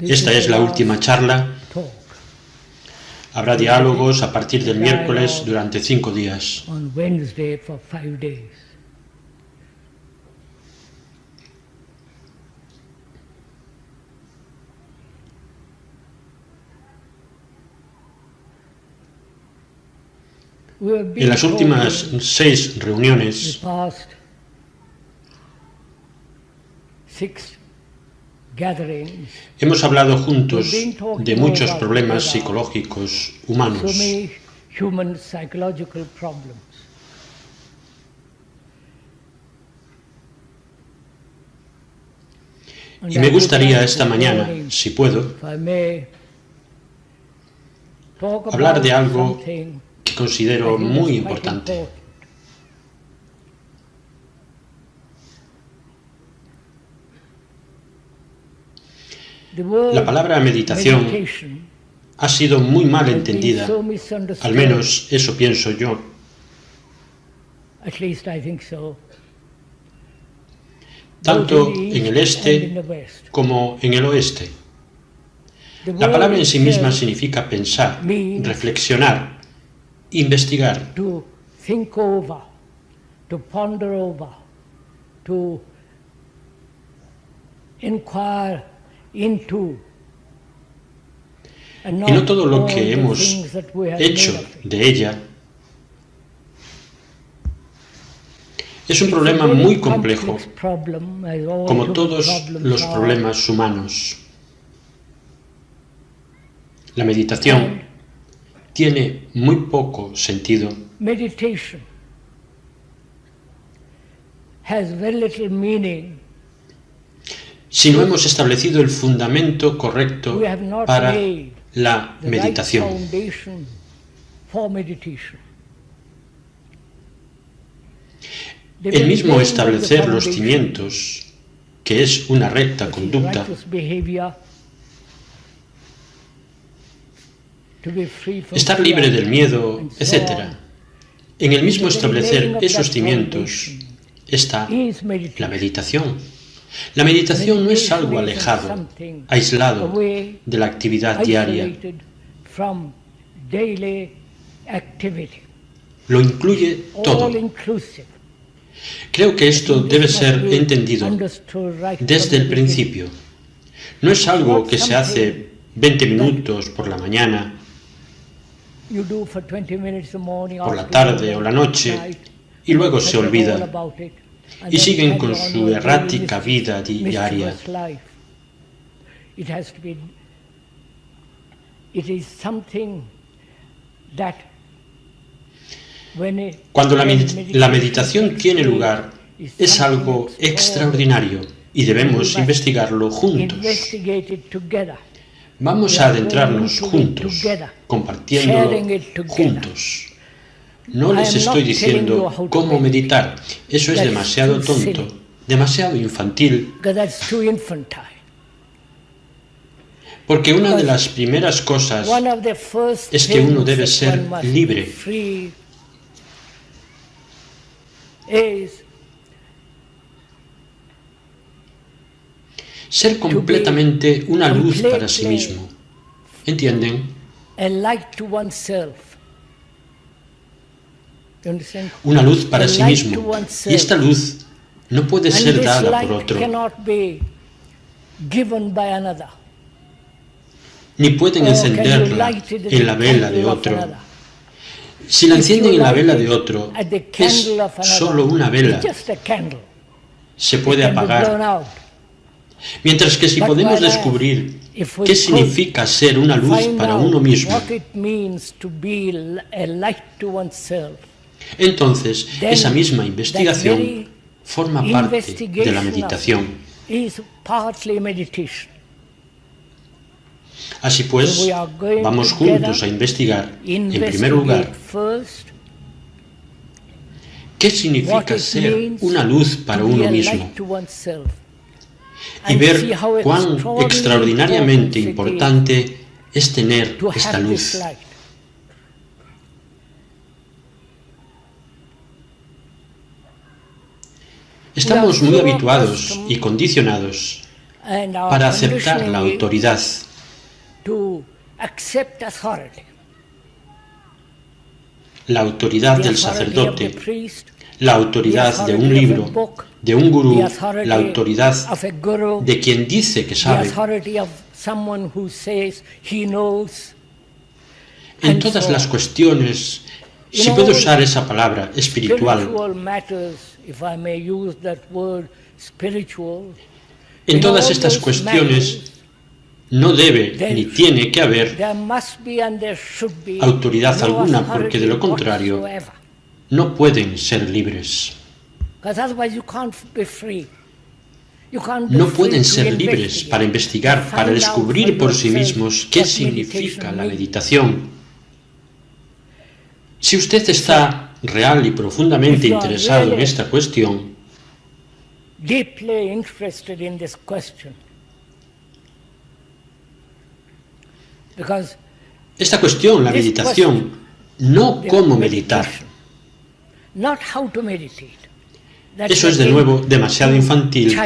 Esta es la última charla. Habrá diálogos a partir del miércoles durante 5 días. En las últimas 6 reuniones hemos hablado juntos de muchos problemas psicológicos humanos. Y me gustaría esta mañana, si puedo, hablar de algo que considero muy importante. La palabra meditación ha sido muy mal entendida, al menos eso pienso yo. Tanto en el este como en el oeste. La palabra en sí misma significa pensar, reflexionar, investigar. Y no todo lo que hemos hecho de ella es un problema muy complejo, como todos los problemas humanos. La meditación tiene muy poco sentido. Si no hemos establecido el fundamento correcto para la meditación. El mismo establecer los cimientos, que es una recta conducta, estar libre del miedo, etc. En el mismo establecer esos cimientos está la meditación. La meditación no es algo alejado, aislado de la actividad diaria. Lo incluye todo. Creo que esto debe ser entendido desde el principio. No es algo que se hace 20 minutos por la mañana, por la tarde o la noche, y luego se olvida. Y siguen con su errática vida diaria. Cuando la meditación tiene lugar, es algo extraordinario y debemos investigarlo juntos. Vamos a adentrarnos juntos, compartiéndolo juntos. No les estoy diciendo cómo meditar, eso es demasiado tonto, demasiado infantil, porque una de las primeras cosas es que uno debe ser libre. Ser completamente una luz para sí mismo. ¿Entienden? Una luz para sí mismo, y esta luz no puede ser dada por otro, ni pueden encenderla en la vela de otro. Si la encienden en la vela de otro, es solo una vela, se puede apagar. Mientras que si podemos descubrir qué significa ser una luz para uno mismo, entonces esa misma investigación forma parte de la meditación. Así pues, vamos juntos a investigar, en primer lugar, qué significa ser una luz para uno mismo y ver cuán extraordinariamente importante es tener esta luz. Estamos muy habituados y condicionados para aceptar la autoridad. La autoridad del sacerdote, la autoridad de un libro, de un gurú, la autoridad de quien dice que sabe. En todas las cuestiones, si puedo usar esa palabra, espiritual, en todas estas cuestiones no debe ni tiene que haber autoridad alguna, porque de lo contrario no pueden ser libres. No pueden ser libres para investigar, para descubrir por sí mismos qué significa la meditación. Si usted está real y profundamente interesado en esta cuestión, esta cuestión, la meditación, no cómo meditar. Eso es de nuevo demasiado infantil,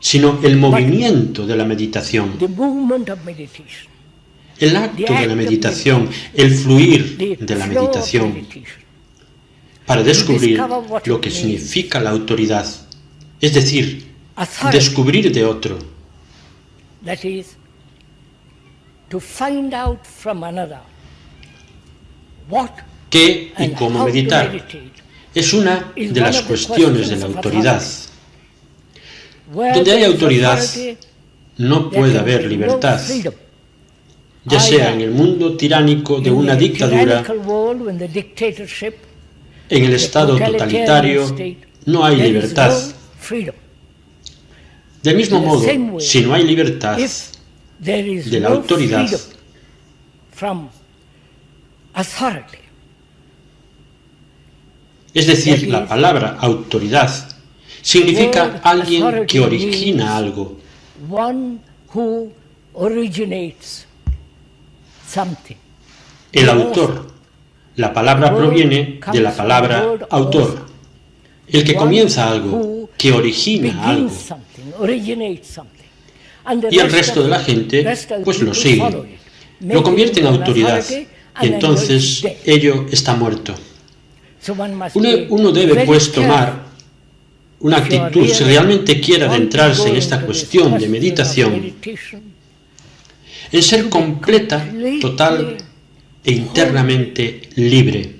sino el movimiento de la meditación. El acto de la meditación, el fluir de la meditación, para descubrir lo que significa la autoridad, es decir, descubrir de otro. ¿Qué y cómo meditar? Es una de las cuestiones de la autoridad. Donde hay autoridad, no puede haber libertad. Ya sea en el mundo tiránico de una dictadura, en el estado totalitario, no hay libertad. Del mismo modo, si no hay libertad de la autoridad, es decir, la palabra autoridad significa alguien que origina algo. El autor. La palabra proviene de la palabra autor. El que comienza algo, que origina algo. Y el resto de la gente, pues lo sigue. Lo convierte en autoridad y entonces ello está muerto. Uno debe pues tomar una actitud, si realmente quiere adentrarse en esta cuestión de meditación, en ser completa, total e internamente libre.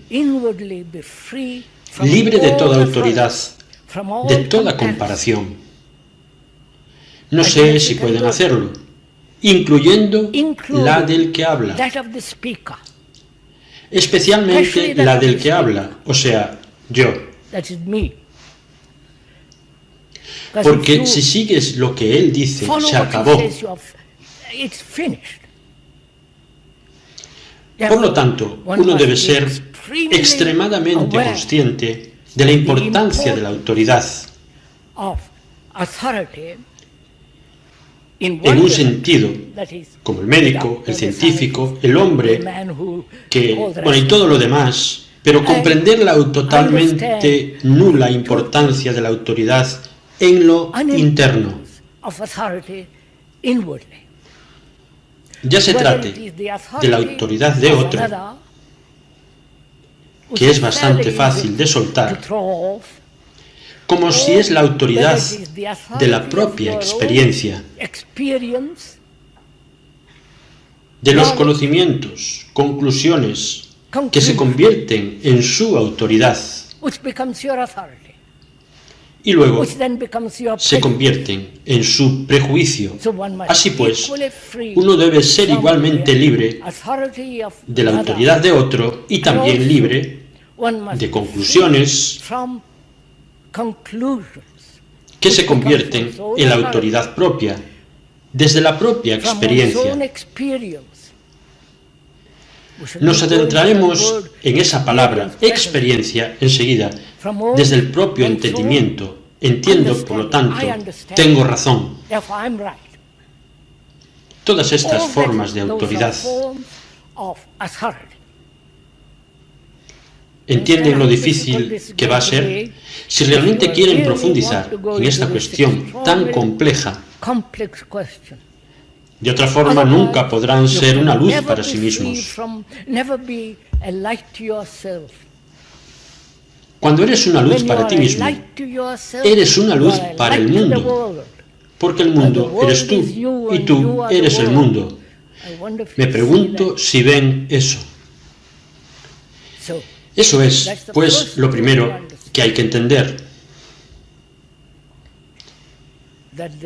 Libre de toda autoridad, de toda comparación. No sé si pueden hacerlo, incluyendo la del que habla. Especialmente la del que habla, o sea, yo. Porque si sigues lo que él dice, se acabó. Por lo tanto, uno debe ser extremadamente consciente de la importancia de la autoridad, en un sentido, como el médico, el científico, el hombre, y todo lo demás, pero comprender la totalmente nula importancia de la autoridad en lo interno. Ya se trate de la autoridad de otro, que es bastante fácil de soltar, como si es la autoridad de la propia experiencia, de los conocimientos, conclusiones, que se convierten en su autoridad y luego se convierten en su prejuicio. Así pues, uno debe ser igualmente libre de la autoridad de otro y también libre de conclusiones que se convierten en la autoridad propia, desde la propia experiencia. Nos adentraremos en esa palabra, experiencia, enseguida, desde el propio entendimiento. Entiendo, por lo tanto, tengo razón. Todas estas formas de autoridad. ¿Entienden lo difícil que va a ser? Si realmente quieren profundizar en esta cuestión tan compleja, De otra forma, nunca podrán ser una luz para sí mismos. Cuando eres una luz para ti mismo, eres una luz para el mundo, porque el mundo eres tú y tú eres el mundo. Me pregunto si ven eso. Eso es, pues, lo primero que hay que entender.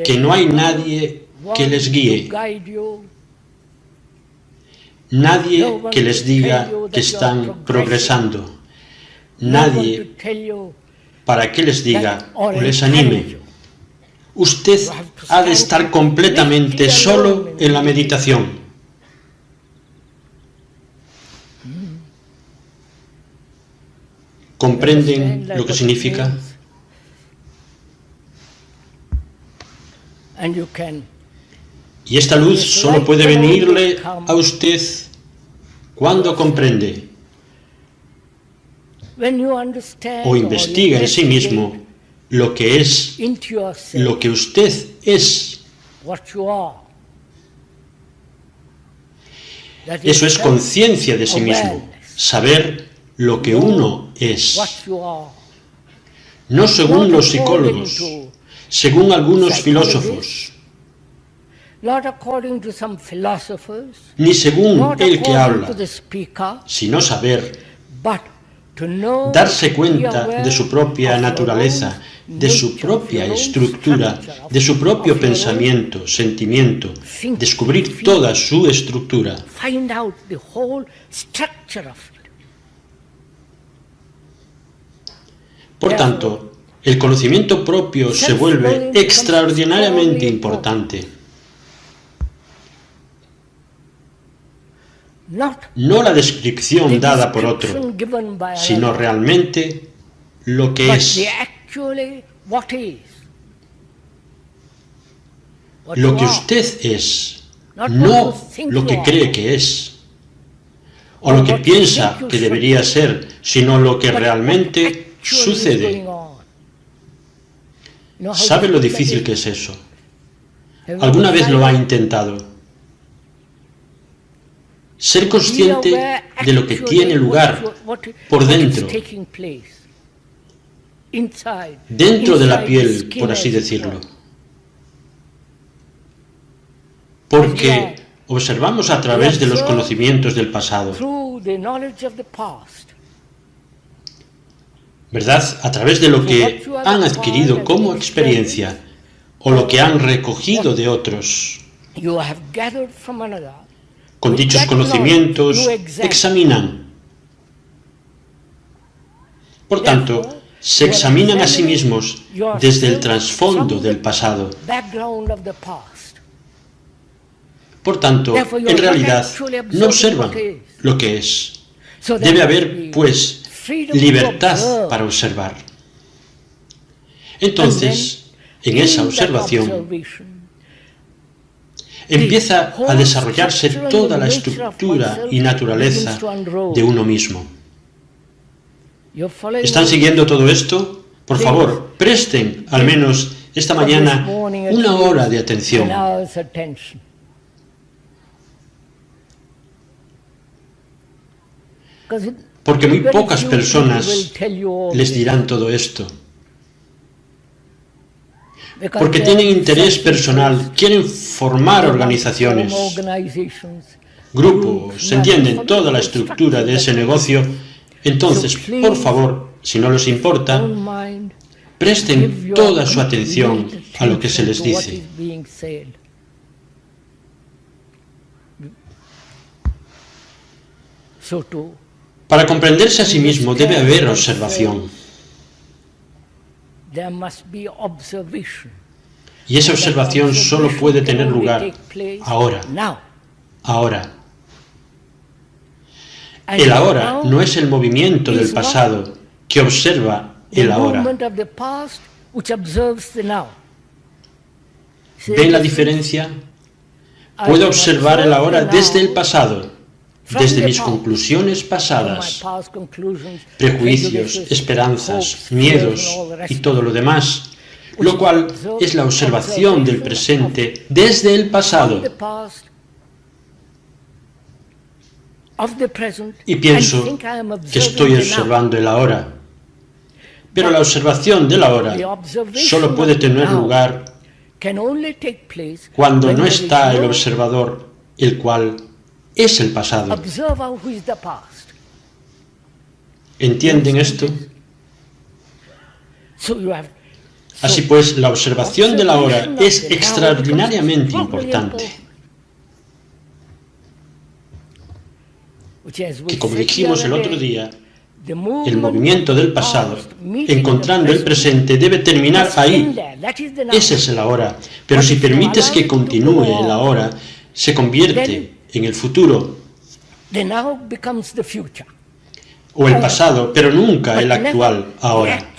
Que no hay nadie que les guíe, nadie que les diga que están progresando, nadie para que les diga o les anime. Usted ha de estar completamente solo en la meditación. ¿Comprenden lo que significa? Y esta luz solo puede venirle a usted cuando comprende o investiga en sí mismo lo que es, lo que usted es. Eso es conciencia de sí mismo, saber lo que uno es. No según los psicólogos, según algunos filósofos, ni según el que habla, sino saber, darse cuenta de su propia naturaleza, de su propia estructura, de su propio pensamiento, sentimiento, descubrir toda su estructura. Por tanto, el conocimiento propio se vuelve extraordinariamente importante. No la descripción dada por otro, sino realmente lo que es. Lo que usted es, no lo que cree que es, o lo que piensa que debería ser, sino lo que realmente sucede. ¿Sabe lo difícil que es eso? ¿Alguna vez lo ha intentado? Ser consciente de lo que tiene lugar por dentro, dentro de la piel, por así decirlo. Porque observamos a través de los conocimientos del pasado, ¿verdad? A través de lo que han adquirido como experiencia o lo que han recogido de otros. Con dichos conocimientos examinan. Por tanto, se examinan a sí mismos desde el trasfondo del pasado. Por tanto, en realidad, no observan lo que es. Debe haber, pues, libertad para observar. Entonces, en esa observación, empieza a desarrollarse toda la estructura y naturaleza de uno mismo. ¿Están siguiendo todo esto? Por favor, presten al menos esta mañana una hora de atención. Porque muy pocas personas les dirán todo esto. Porque tienen interés personal, quieren formar organizaciones, grupos, se entienden toda la estructura de ese negocio. Entonces, por favor, si no les importa, presten toda su atención a lo que se les dice. Para comprenderse a sí mismo debe haber observación. Y esa observación solo puede tener lugar ahora. Ahora. El ahora no es el movimiento del pasado que observa el ahora. ¿Ven la diferencia? Puedo observar el ahora desde el pasado, desde mis conclusiones pasadas, prejuicios, esperanzas, miedos y todo lo demás. lo cual es la observación del presente desde el pasado. Y pienso que estoy observando el ahora. Pero la observación del ahora solo puede tener lugar cuando no está el observador, el cual es el pasado. ¿Entienden esto? Así pues, la observación de la hora es extraordinariamente importante. Que, como dijimos el otro día, el movimiento del pasado, encontrando el presente, debe terminar ahí. Ese es el ahora. Pero si permites que continúe el ahora, se convierte en el futuro o el pasado, pero nunca el actual ahora.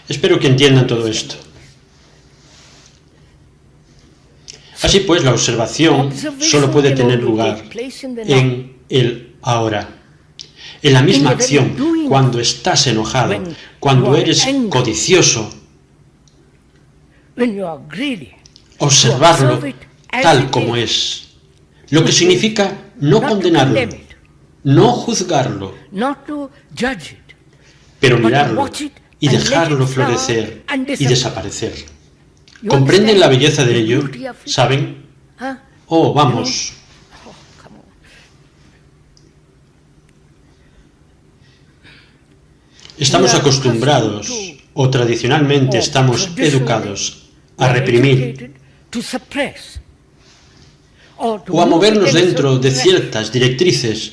Espero que entiendan todo esto. Así pues, la observación solo puede tener lugar en el ahora. En la misma acción, cuando estás enojado, cuando eres codicioso, observarlo tal como es, lo que significa no condenarlo, no juzgarlo, pero mirarlo y dejarlo florecer y desaparecer. ¿Comprenden la belleza de ello? ¿Saben? Oh, vamos. Estamos acostumbrados, o tradicionalmente estamos educados, a reprimir o a movernos dentro de ciertas directrices.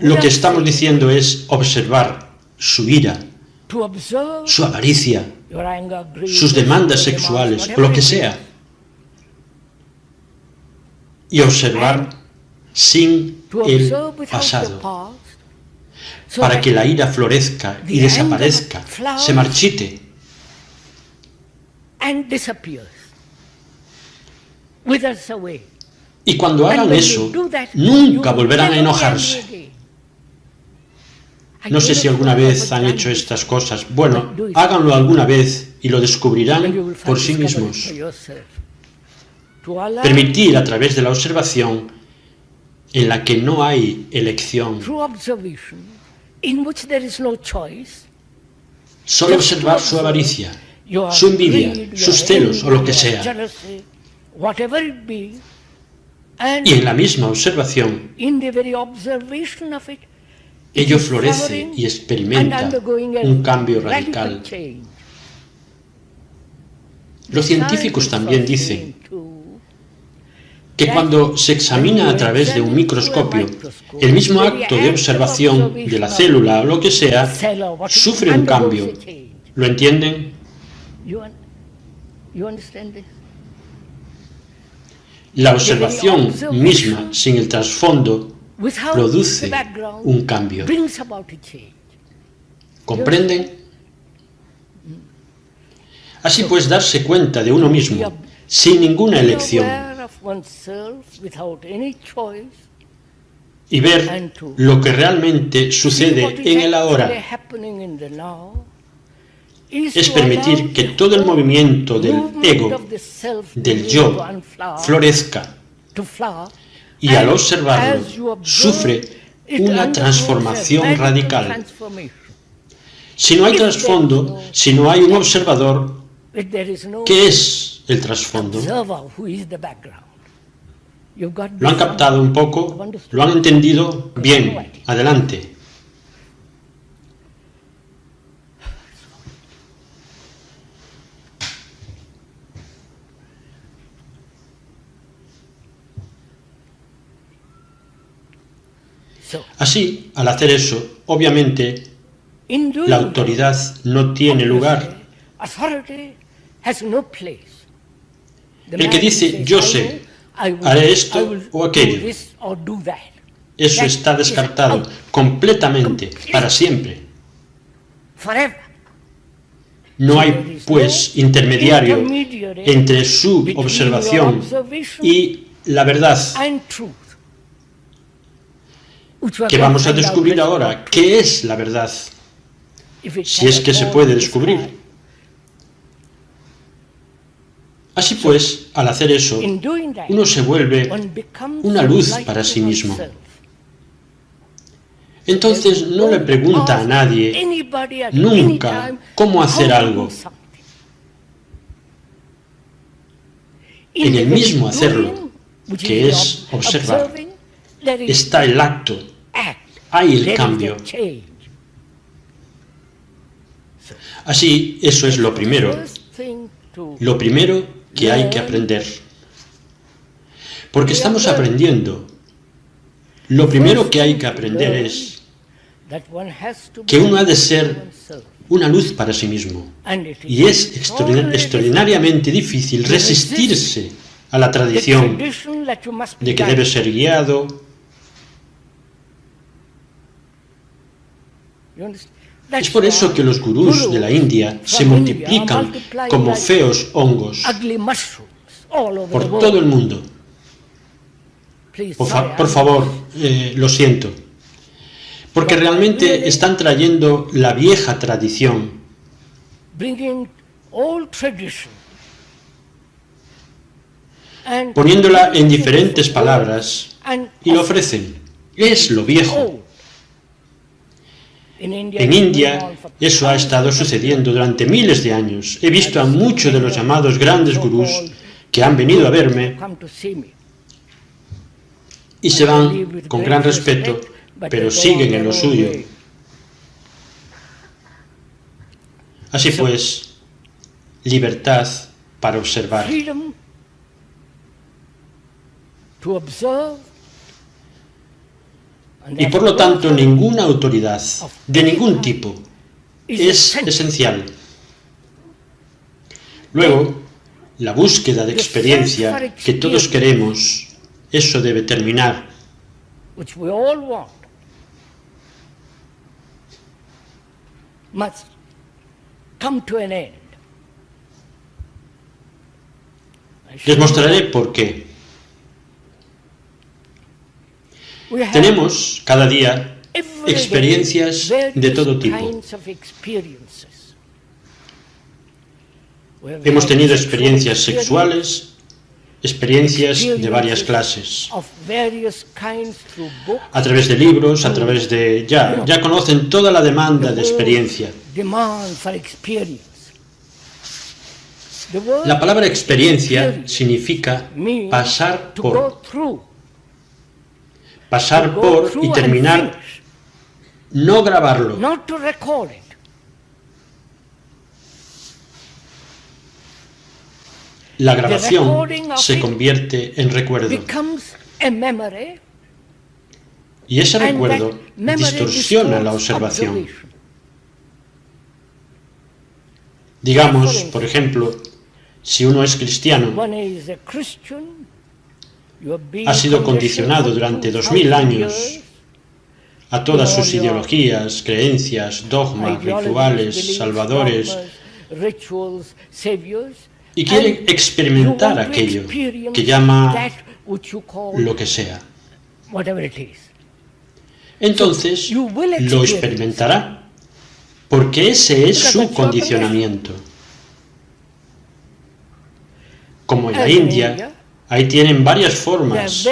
Lo que estamos diciendo es observar su ira, su avaricia, sus demandas sexuales, o lo que sea, y observar sin el pasado, para que la ira florezca y desaparezca, se marchite. Y cuando hagan eso, nunca volverán a enojarse. No sé si alguna vez han hecho estas cosas. Bueno, háganlo alguna vez y lo descubrirán por sí mismos. Permitir a través de la observación, en la que no hay elección, solo observar su avaricia, su envidia, sus celos o lo que sea. Y en la misma observación, ello florece y experimenta un cambio radical. Los científicos también dicen que cuando se examina a través de un microscopio, el mismo acto de observación de la célula o lo que sea, sufre un cambio. ¿Lo entienden? La observación misma, sin el trasfondo, produce un cambio. ¿Comprenden? Así pues, darse cuenta de uno mismo, sin ninguna elección, y ver lo que realmente sucede en el ahora, es permitir que todo el movimiento del ego, del yo, florezca. Y al observarlo, sufre una transformación radical. Si no hay trasfondo, si no hay un observador, ¿qué es el trasfondo? ¿Lo han captado un poco? ¿Lo han entendido? Bien, adelante. Así, al hacer eso, obviamente, la autoridad no tiene lugar. El que dice, yo sé, haré esto o aquello, eso está descartado completamente, para siempre. No hay, pues, intermediario entre su observación y la verdad, que vamos a descubrir ahora. ¿Qué es la verdad? si es que se puede descubrir. Así pues, al hacer eso, uno se vuelve una luz para sí mismo. Entonces no le pregunta a nadie nunca cómo hacer algo. En el mismo hacerlo, que es observar, está el acto, hay el cambio. Así, eso es lo primero que hay que aprender. Porque estamos aprendiendo. Lo primero que hay que aprender es que uno ha de ser una luz para sí mismo. Y es extraordinariamente difícil resistirse a la tradición de que debe ser guiado. Es por eso que los gurús de la India se multiplican como feos hongos por todo el mundo. Por favor, lo siento. Porque realmente están trayendo la vieja tradición, poniéndola en diferentes palabras y lo ofrecen. Es lo viejo. En India eso ha estado sucediendo durante miles de años. He visto a muchos de los llamados grandes gurús que han venido a verme y se van con gran respeto, pero siguen en lo suyo. Así pues, libertad para observar. Y por lo tanto, ninguna autoridad, de ningún tipo, es esencial. Luego, la búsqueda de experiencia que todos queremos, eso debe terminar. Les mostraré por qué. Tenemos cada día experiencias de todo tipo. Hemos tenido experiencias sexuales, experiencias de varias clases, a través de libros, a través de... Ya conocen toda la demanda de experiencia. La palabra experiencia significa pasar por y terminar, no grabarlo. La grabación se convierte en recuerdo. Y ese recuerdo distorsiona la observación. Digamos, por ejemplo, si uno es cristiano, ha sido condicionado durante 2000 años a todas sus ideologías, creencias, dogmas, rituales, salvadores, y quiere experimentar aquello que llama lo que sea. Entonces lo experimentará, porque ese es su condicionamiento. Como en la India, ahí tienen varias formas.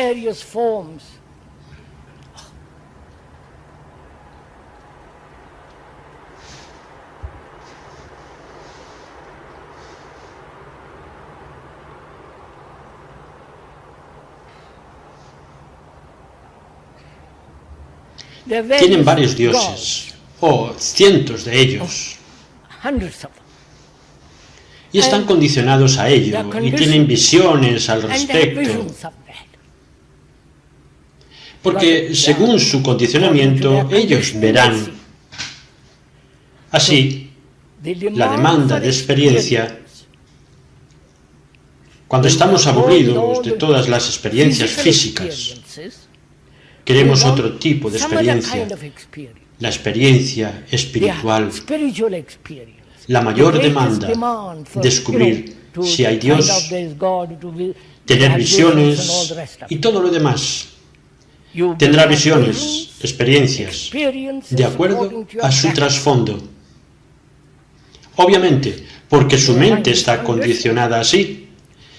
Tienen varios dioses, o cientos de ellos. Y están condicionados a ello, y tienen visiones al respecto. Porque según su condicionamiento, ellos verán. Así, la demanda de experiencia, cuando estamos aburridos de todas las experiencias físicas, queremos otro tipo de experiencia, la experiencia espiritual. La mayor demanda, descubrir si hay Dios, tener visiones y todo lo demás. Tendrá visiones, experiencias, de acuerdo a su trasfondo. Obviamente, porque su mente está condicionada así.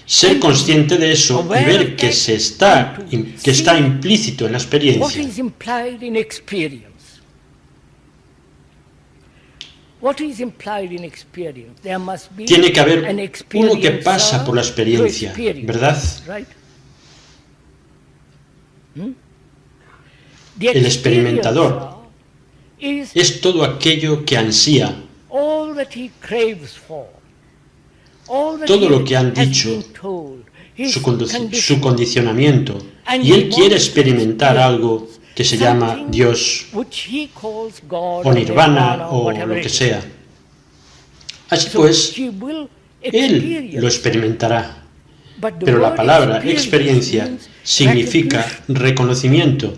Ser consciente de eso y ver que está implícito en la experiencia. Tiene que haber uno que pasa por la experiencia, ¿verdad? El experimentador es todo aquello que ansía, todo lo que han dicho, su condicionamiento, y él quiere experimentar algo que se llama Dios, o Nirvana, o lo que sea. Así pues, él lo experimentará. Pero la palabra experiencia significa reconocimiento.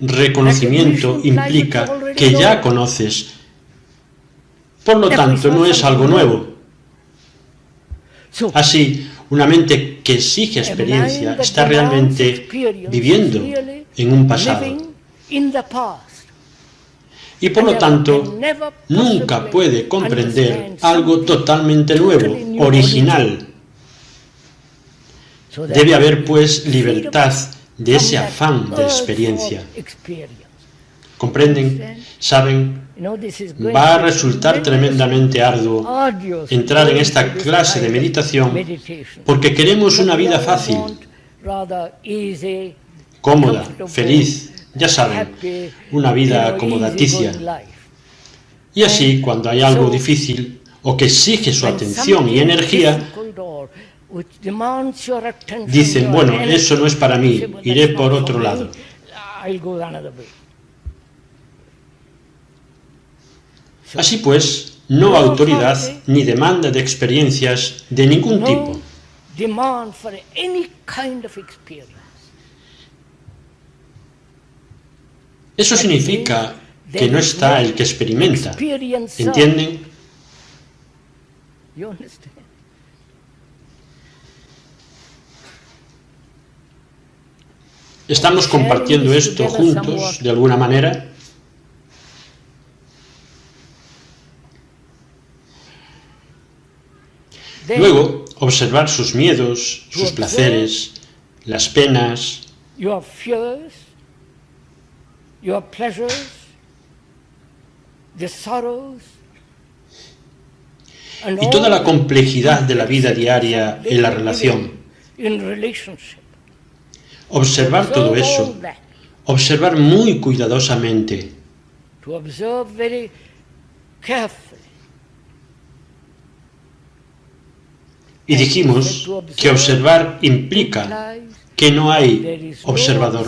Reconocimiento implica que ya conoces. Por lo tanto, no es algo nuevo. Así, una mente que exige experiencia está realmente viviendo en un pasado. Y por lo tanto, nunca puede comprender algo totalmente nuevo, original. Debe haber, pues, libertad de ese afán de experiencia. ¿Comprenden? ¿Saben? Va a resultar tremendamente arduo entrar en esta clase de meditación porque queremos una vida fácil, cómoda, feliz, ya saben, una vida acomodaticia. Y así, cuando hay algo difícil o que exige su atención y energía, dicen, bueno, eso no es para mí, iré por otro lado. Así pues, no autoridad ni demanda de experiencias de ningún tipo. Eso significa que no está el que experimenta. ¿Entienden? ¿Estamos compartiendo esto juntos de alguna manera? Luego, observar sus miedos, sus placeres, las penas, y toda la complejidad de la vida diaria en la relación. Observar todo eso, observar muy cuidadosamente. Y dijimos que observar implica que no hay observador.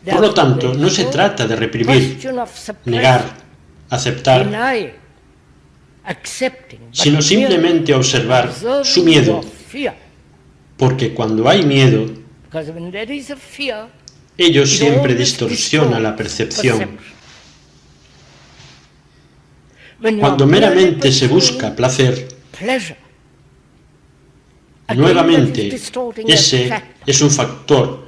Por lo tanto, no se trata de reprimir, negar, aceptar, sino simplemente observar su miedo. Porque cuando hay miedo, ello siempre distorsiona la percepción. Cuando meramente se busca placer, nuevamente ese es un factor.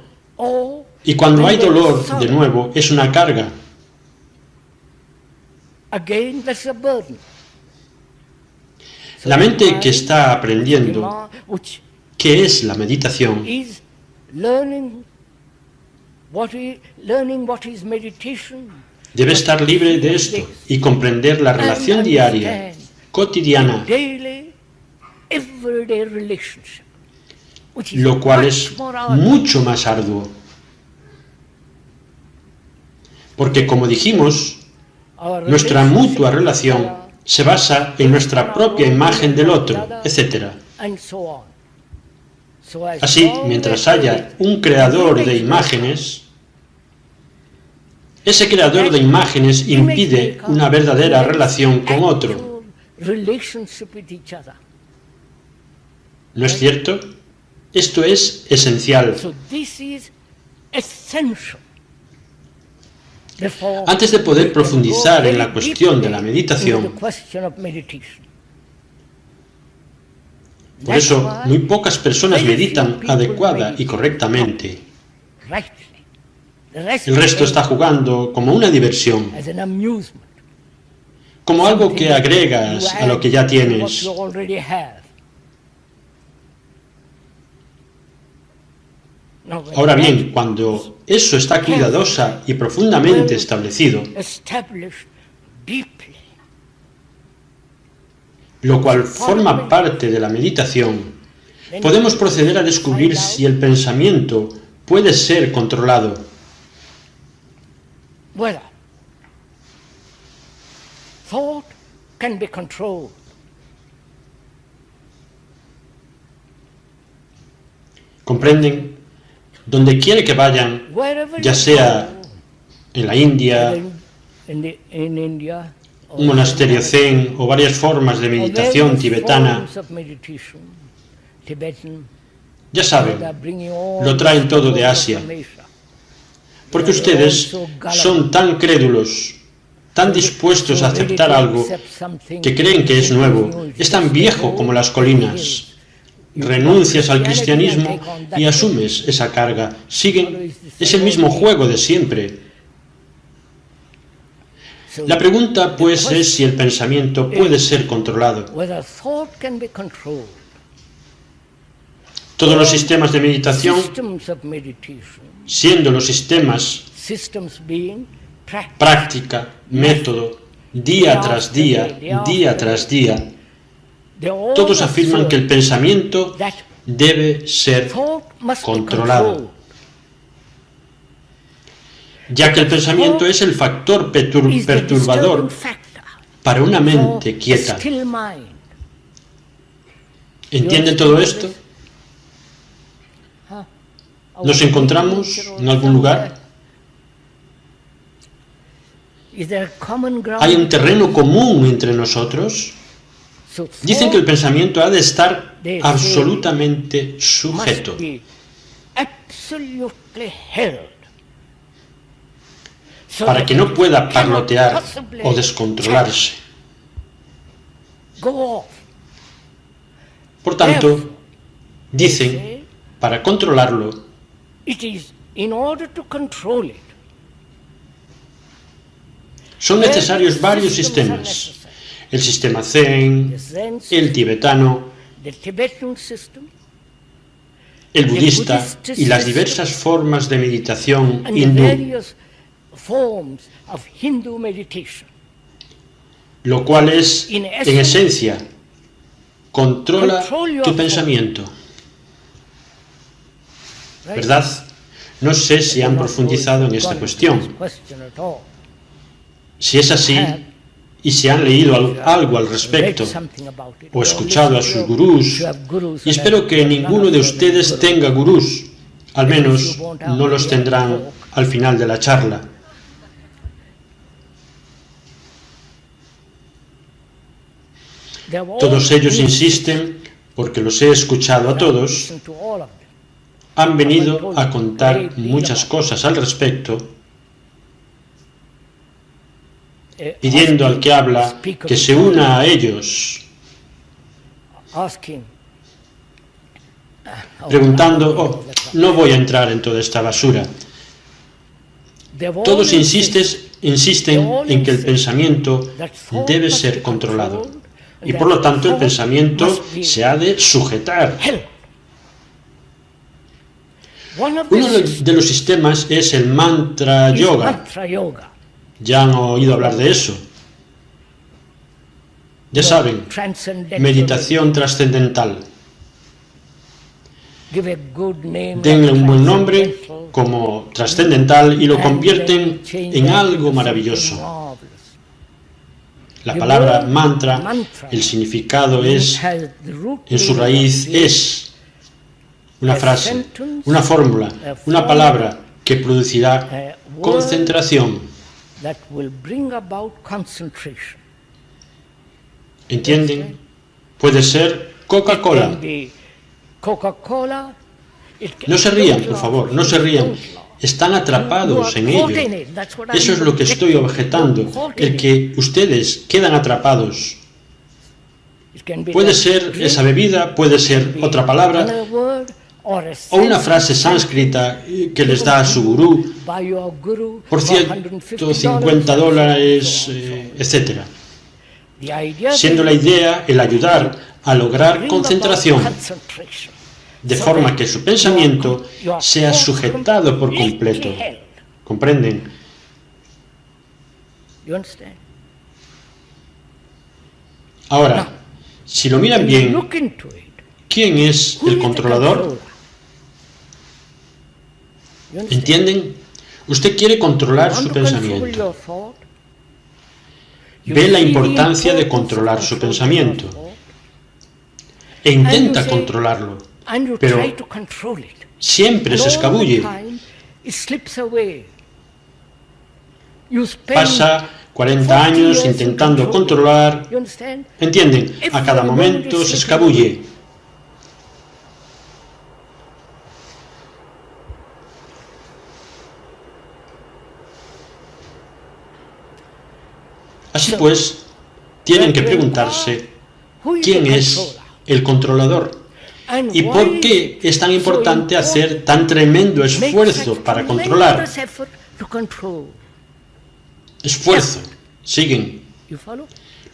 Y cuando hay dolor, de nuevo, es una carga. La mente que está aprendiendo qué es la meditación debe estar libre de esto y comprender la relación diaria, cotidiana, lo cual es mucho más arduo. Porque, como dijimos, nuestra mutua relación se basa en nuestra propia imagen del otro, etc. Así, mientras haya un creador de imágenes, ese creador de imágenes impide una verdadera relación con otro. ¿No es cierto? Esto es esencial. Antes de poder profundizar en la cuestión de la meditación, por eso muy pocas personas meditan adecuada y correctamente. El resto está jugando como una diversión, como algo que agregas a lo que ya tienes. Ahora bien, cuando eso está cuidadosa y profundamente establecido, lo cual forma parte de la meditación, podemos proceder a descubrir si el pensamiento puede ser controlado. ¿Comprenden? Donde quiere que vayan, ya sea en la India, un monasterio zen o varias formas de meditación tibetana, ya saben, lo traen todo de Asia, porque ustedes son tan crédulos, tan dispuestos a aceptar algo que creen que es nuevo, es tan viejo como las colinas. Renuncias al cristianismo y asumes esa carga. Siguen, es el mismo juego de siempre. La pregunta, pues, es si el pensamiento puede ser controlado. Todos los sistemas de meditación, siendo los sistemas práctica, método, día tras día, todos afirman que el pensamiento debe ser controlado, ya que el pensamiento es el factor perturbador para una mente quieta. ¿Entienden todo esto? ¿Nos encontramos en algún lugar? ¿Hay un terreno común entre nosotros? Dicen que el pensamiento ha de estar absolutamente sujeto. Para que no pueda parlotear o descontrolarse. Por tanto, dicen, para controlarlo, son necesarios varios sistemas. El sistema zen, el tibetano, el budista y las diversas formas de meditación hindú, lo cual es, en esencia, controla tu pensamiento. ¿Verdad? No sé si han profundizado en esta cuestión. Si es así, y si han leído algo al respecto, o escuchado a sus gurús, y espero que ninguno de ustedes tenga gurús, al menos no los tendrán al final de la charla. Todos ellos insisten, porque los he escuchado a todos, han venido a contar muchas cosas al respecto, pidiendo al que habla que se una a ellos, preguntando, no voy a entrar en toda esta basura. Todos insisten en que el pensamiento debe ser controlado, y por lo tanto el pensamiento se ha de sujetar. Uno de los sistemas es el mantra yoga. Ya han oído hablar de eso. Ya saben, meditación trascendental. Denle un buen nombre como trascendental y lo convierten en algo maravilloso. La palabra mantra, el significado es, en su raíz es una frase, una fórmula, una palabra que producirá concentración. ¿Entienden? Puede ser Coca-Cola. No se rían, por favor, no se rían. Están atrapados en ello. Eso es lo que estoy objetando, el que ustedes quedan atrapados. Puede ser esa bebida, puede ser otra palabra, o una frase sánscrita que les da a su gurú por $150, etc. siendo la idea el ayudar a lograr concentración, de forma que su pensamiento sea sujetado por completo. ¿Comprenden? Ahora, si lo miran bien, ¿quién es el controlador? ¿Entienden? Usted quiere controlar su pensamiento. Ve la importancia de controlar su pensamiento e intenta controlarlo, pero siempre se escabulle. Pasa 40 años intentando controlar. ¿Entienden? A cada momento se escabulle. Así pues, tienen que preguntarse quién es el controlador y por qué es tan importante hacer tan tremendo esfuerzo para controlar. Esfuerzo, siguen,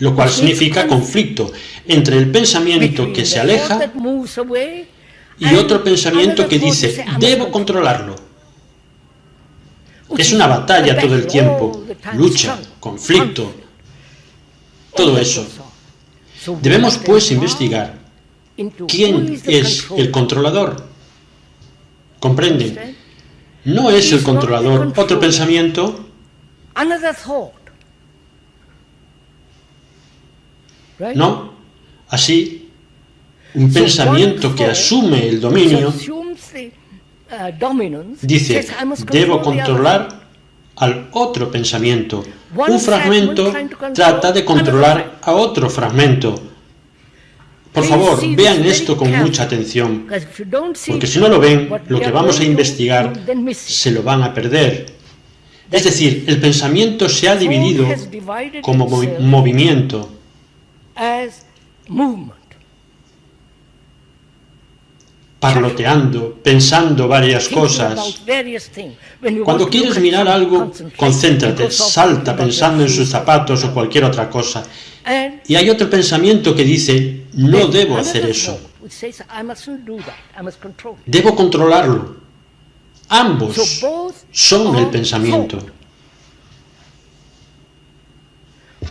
lo cual significa conflicto entre el pensamiento que se aleja y otro pensamiento que dice, debo controlarlo. Es una batalla todo el tiempo, lucha, conflicto, todo eso. Debemos pues investigar quién es el controlador. ¿Comprenden? No es el controlador otro pensamiento. No, así, un pensamiento que asume el dominio dice, debo controlar al otro pensamiento. Un fragmento trata de controlar a otro fragmento. Por favor, vean esto con mucha atención, porque si no lo ven, lo que vamos a investigar se lo van a perder. Es decir, el pensamiento se ha dividido como movimiento. Parloteando, pensando varias cosas. Cuando quieres mirar algo, concéntrate, salta pensando en sus zapatos o cualquier otra cosa. Y hay otro pensamiento que dice, no debo hacer eso. Debo controlarlo. Ambos son el pensamiento.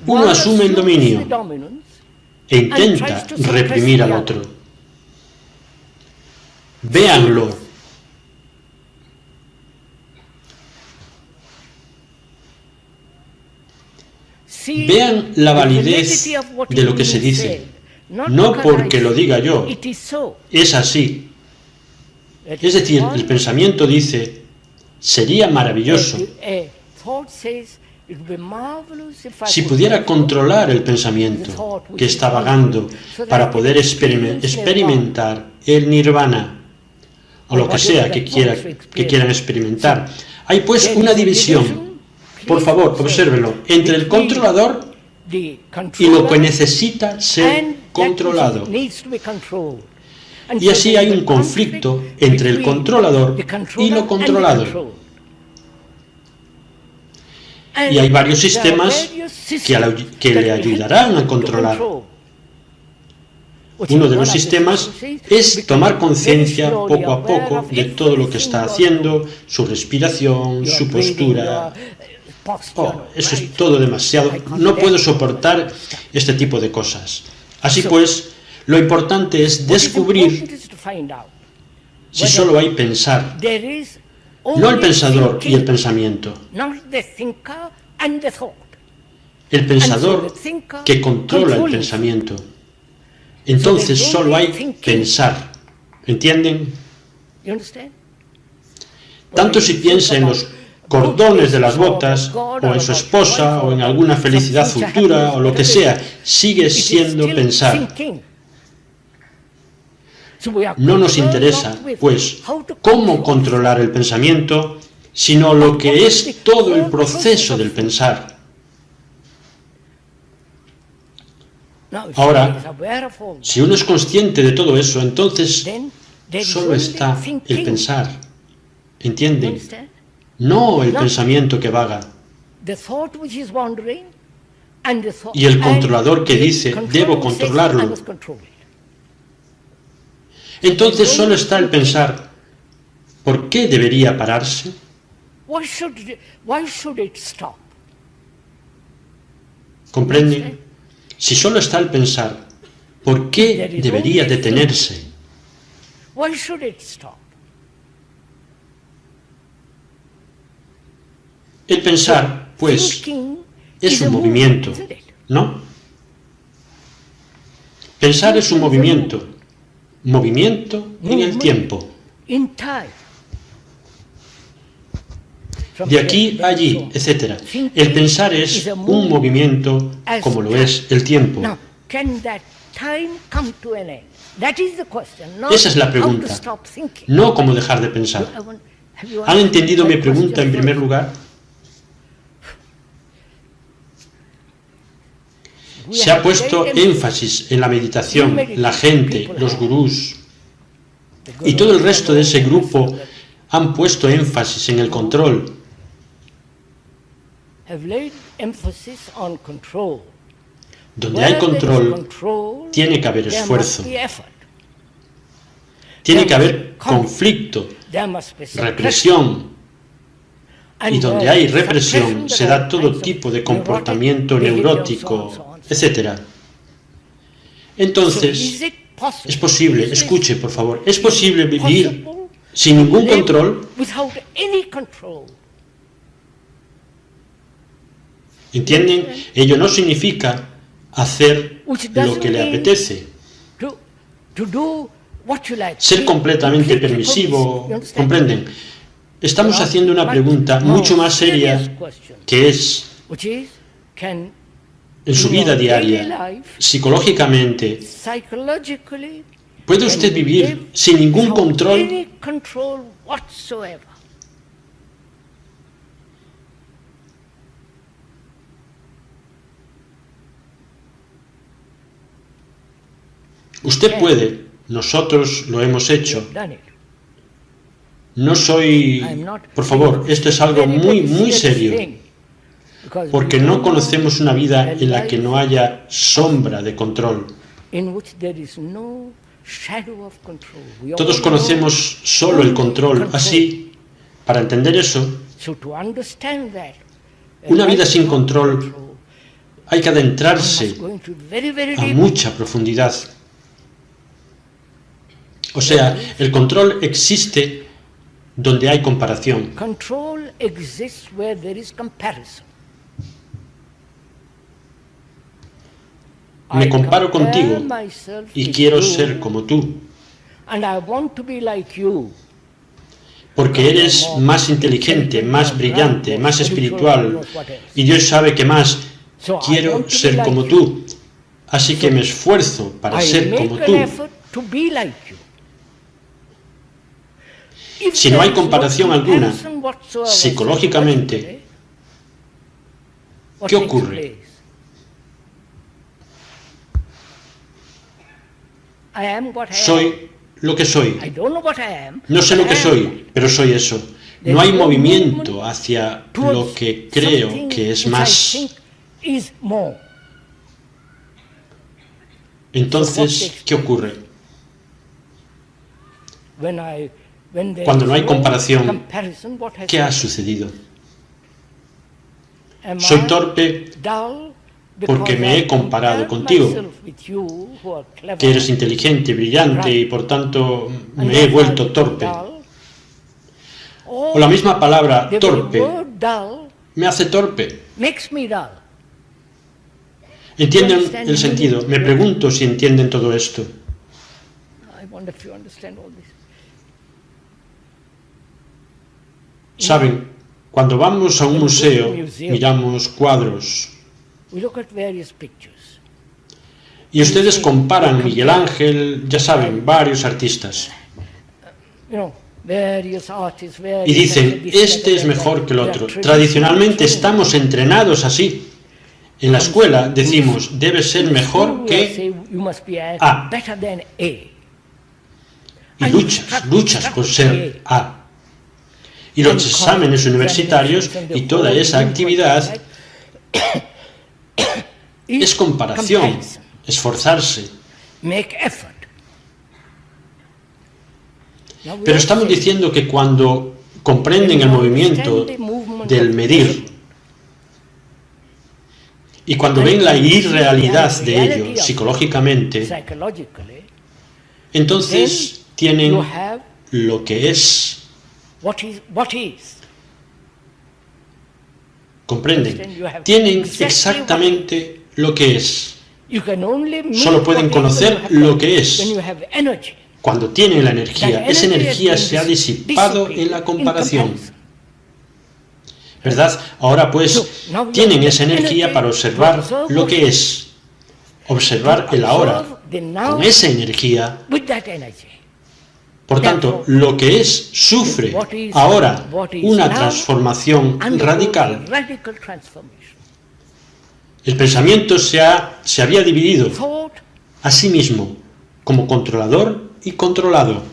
Uno asume el dominio e intenta reprimir al otro. Véanlo. Vean la validez de lo que se dice. No porque lo diga yo. Es así. Es decir, el pensamiento dice, sería maravilloso si pudiera controlar el pensamiento que está vagando para poder experimentar el nirvana o lo que sea que quieran experimentar. Hay pues una división, por favor, obsérvenlo, entre el controlador y lo que necesita ser controlado. Y así hay un conflicto entre el controlador y lo controlado. Y hay varios sistemas que le ayudarán a controlar. Uno de los sistemas es tomar conciencia poco a poco de todo lo que está haciendo, su respiración, su postura. Oh, eso es todo demasiado. No puedo soportar este tipo de cosas. Así pues, lo importante es descubrir si solo hay pensar, no el pensador y el pensamiento. El pensador que controla el pensamiento. Entonces solo hay pensar. ¿Entienden? Tanto si piensa en los cordones de las botas, o en su esposa, o en alguna felicidad futura, o lo que sea, sigue siendo pensar. No nos interesa, pues, cómo controlar el pensamiento, sino lo que es todo el proceso del pensar. Ahora, si uno es consciente de todo eso, entonces solo está el pensar. ¿Entienden? No el pensamiento que vaga. y el controlador que dice, debo controlarlo. Entonces solo está el pensar, ¿por qué debería pararse? ¿Comprenden? Si solo está el pensar, ¿por qué debería detenerse? El pensar, pues, es un movimiento, ¿no? Pensar es un movimiento, movimiento en el tiempo. De aquí a allí, etc. El pensar es un movimiento como lo es el tiempo. Esa es la pregunta, no cómo dejar de pensar. ¿Han entendido mi pregunta en primer lugar? Se ha puesto énfasis en la meditación, la gente, los gurús y todo el resto de ese grupo han puesto énfasis en el control. Donde hay control, tiene que haber esfuerzo. Tiene que haber conflicto, represión. Y donde hay represión, se da todo tipo de comportamiento neurótico, etc. Entonces, es posible, escuche por favor, es posible vivir sin ningún control. ¿Entienden? Ello no significa hacer lo que le apetece. Ser completamente permisivo, ¿comprenden? Estamos haciendo una pregunta mucho más seria, que es, en su vida diaria, psicológicamente, ¿puede usted vivir sin ningún control? Usted puede, nosotros lo hemos hecho. No soy, por favor, esto es algo muy serio, porque no conocemos una vida en la que no haya sombra de control. Todos conocemos solo el control. Así, para entender eso, una vida sin control hay que adentrarse a mucha profundidad. O sea, el control existe donde hay comparación. Me comparo contigo y quiero ser como tú, porque eres más inteligente, más brillante, más espiritual, y Dios sabe que más. Quiero ser como tú, así que me esfuerzo para ser como tú. Si no hay comparación alguna, psicológicamente, ¿qué ocurre? Soy lo que soy. No sé lo que soy, pero soy eso. No hay movimiento hacia lo que creo que es más. Entonces, ¿qué ocurre? Cuando no hay comparación, ¿qué ha sucedido? Soy torpe porque me he comparado contigo, que eres inteligente, brillante y por tanto me he vuelto torpe. O la misma palabra torpe me hace torpe. ¿Entienden el sentido? Me pregunto si entienden todo esto. Saben, cuando vamos a un museo, miramos cuadros. Y ustedes comparan Miguel Ángel, ya saben, varios artistas. Y dicen, este es mejor que el otro. Tradicionalmente estamos entrenados así. En la escuela decimos, debe ser mejor que A. Y luchas por ser A. Y los exámenes universitarios y toda esa actividad es comparación, esforzarse. Pero estamos diciendo que cuando comprenden el movimiento del medir y cuando ven la irrealidad de ello psicológicamente, entonces tienen lo que es. ¿Comprenden? Tienen exactamente lo que es. Solo pueden conocer lo que es cuando tienen la energía. Esa energía se ha disipado en la comparación. ¿Verdad? Ahora pues tienen esa energía para observar lo que es. Observar el ahora con esa energía. Por tanto, lo que es sufre ahora una transformación radical. El pensamiento se había dividido a sí mismo como controlador y controlado.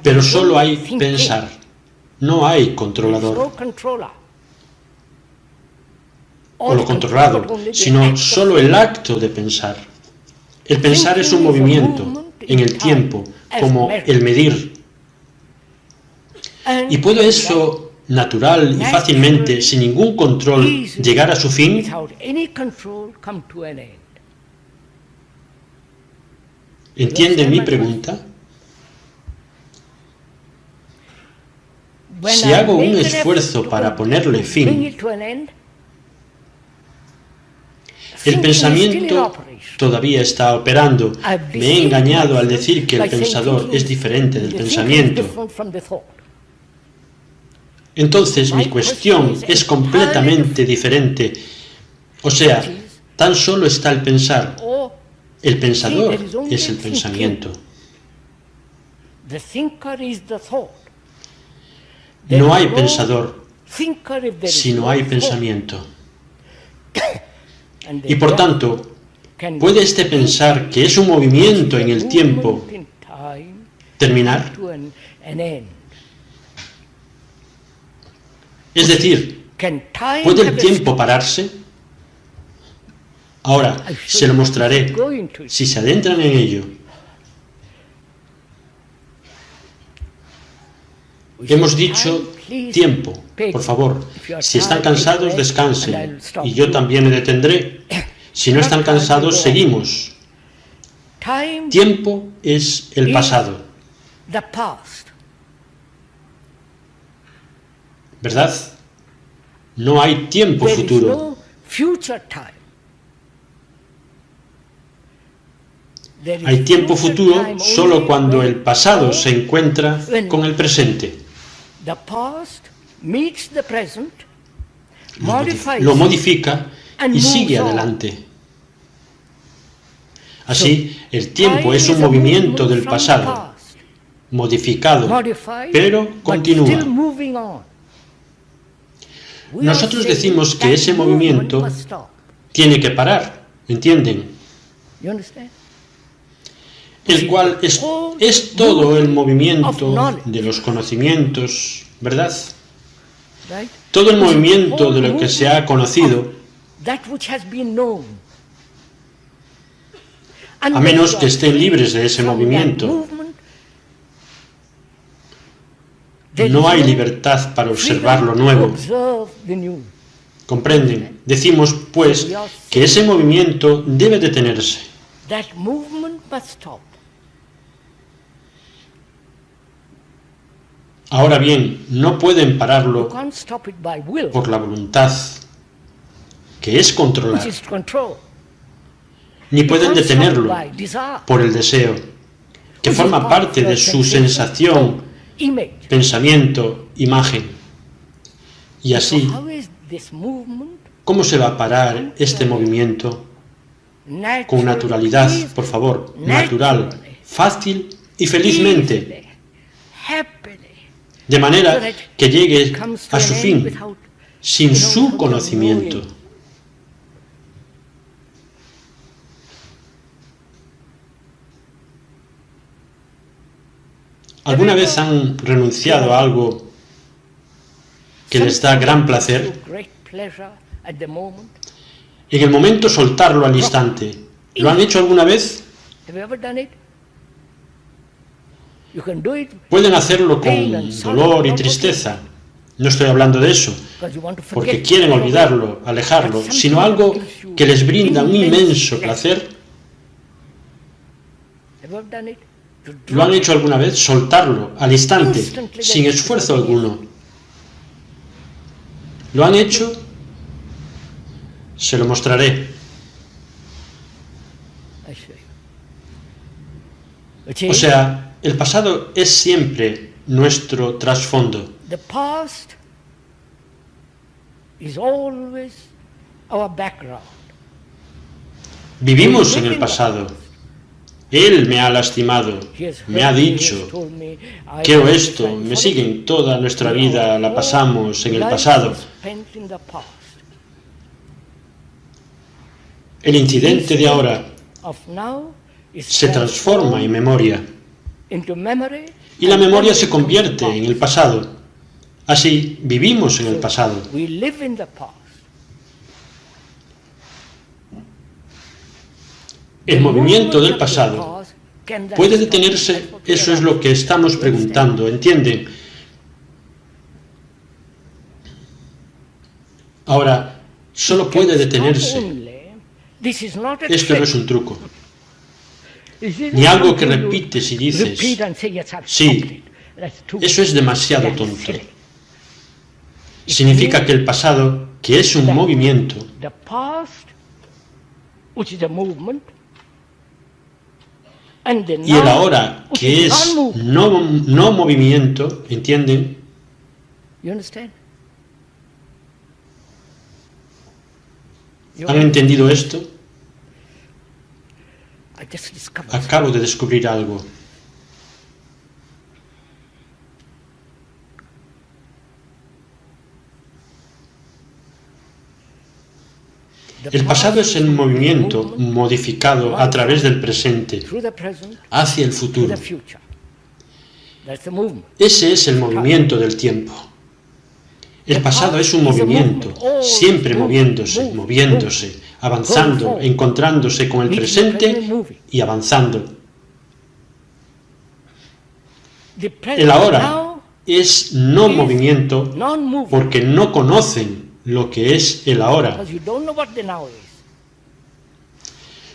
Pero solo hay pensar, no hay controlador o lo controlado, sino solo el acto de pensar. El pensar es un movimiento en el tiempo, como el medir. ¿Y puede eso natural y fácilmente, sin ningún control, llegar a su fin? ¿Entienden mi pregunta? Si hago un esfuerzo para ponerle fin, el pensamiento todavía está operando. Me he engañado al decir que el pensador es diferente del pensamiento. Entonces mi cuestión es completamente diferente. O sea, tan solo está el pensar. El pensador es el pensamiento. No hay pensador si no hay pensamiento. Y por tanto, ¿puede este pensar que es un movimiento en el tiempo terminar? Es decir, ¿puede el tiempo pararse? Ahora, se lo mostraré si se adentran en ello. Hemos dicho tiempo, por favor. Si están cansados, descansen. Y yo también me detendré. Si no están cansados, seguimos. Tiempo es el pasado. ¿Verdad? No hay tiempo futuro. Hay tiempo futuro solo cuando el pasado se encuentra con el presente. Lo modifica y sigue adelante. Así, el tiempo es un movimiento del pasado, modificado, pero continúa. Nosotros decimos que ese movimiento tiene que parar, ¿entienden? El cual es todo el movimiento de los conocimientos, ¿verdad? Todo el movimiento de lo que se ha conocido, a menos que estén libres de ese movimiento. No hay libertad para observar lo nuevo. ¿Comprenden? Decimos, pues, que ese movimiento debe detenerse. Ahora bien, no pueden pararlo por la voluntad, que es controlar, ni pueden detenerlo por el deseo, que forma parte de su sensación, pensamiento, imagen. Y así, ¿cómo se va a parar este movimiento? Con naturalidad, por favor, natural, fácil y felizmente. De manera que llegue a su fin, sin su conocimiento. ¿Alguna vez han renunciado a algo que les da gran placer? En el momento soltarlo al instante. ¿Lo han hecho alguna vez? Pueden hacerlo con dolor y tristeza. No estoy hablando de eso, porque quieren olvidarlo, alejarlo, sino algo que les brinda un inmenso placer. ¿Lo han hecho alguna vez? Soltarlo al instante, sin esfuerzo alguno. ¿Lo han hecho? Se lo mostraré. O sea, el pasado es siempre nuestro trasfondo. Vivimos en el pasado. Él me ha lastimado, me ha dicho, quiero esto, me siguen toda nuestra vida, la pasamos en el pasado. El incidente de ahora se transforma en memoria y la memoria se convierte en el pasado. Así, vivimos en el pasado. El movimiento del pasado puede detenerse, eso es lo que estamos preguntando, ¿entienden? Ahora, solo puede detenerse. Esto no es un truco, ni algo que repites y dices, sí, eso es demasiado tonto. Significa que el pasado, que es un movimiento, y el ahora, que es no movimiento, ¿entienden? ¿Han entendido esto? Acabo de descubrir algo. El pasado es el movimiento modificado a través del presente hacia el futuro. Ese es el movimiento del tiempo. El pasado es un movimiento, siempre moviéndose, avanzando, encontrándose con el presente y avanzando. El ahora es no movimiento porque no conocen lo que es el ahora.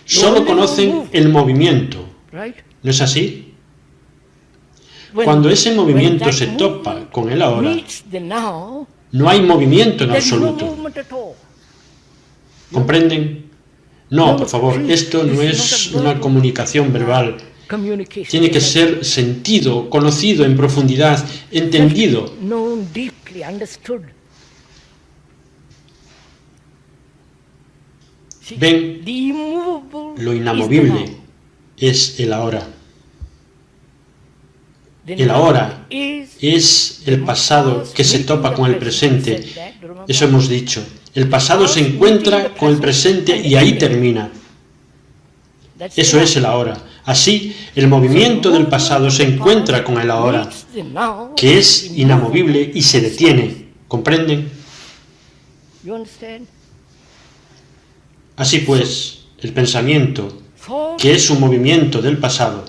Solo conocen el movimiento. ¿No es así? Cuando ese movimiento se topa con el ahora, no hay movimiento en absoluto. ¿Comprenden? No, por favor, esto no es una comunicación verbal. Tiene que ser sentido, conocido en profundidad, entendido. Ven, lo inamovible es el ahora. El ahora es el pasado que se topa con el presente. Eso hemos dicho. El pasado se encuentra con el presente y ahí termina. Eso es el ahora. Así, el movimiento del pasado se encuentra con el ahora, que es inamovible y se detiene. ¿Comprenden? Así pues, el pensamiento, que es un movimiento del pasado,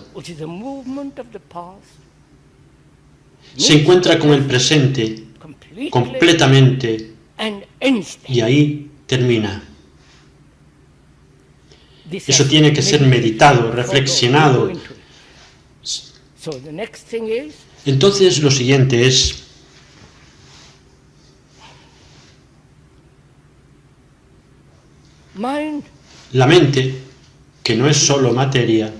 se encuentra con el presente completamente y ahí termina. Eso tiene que ser meditado, reflexionado. Entonces lo siguiente es la mente, que no es solo materia,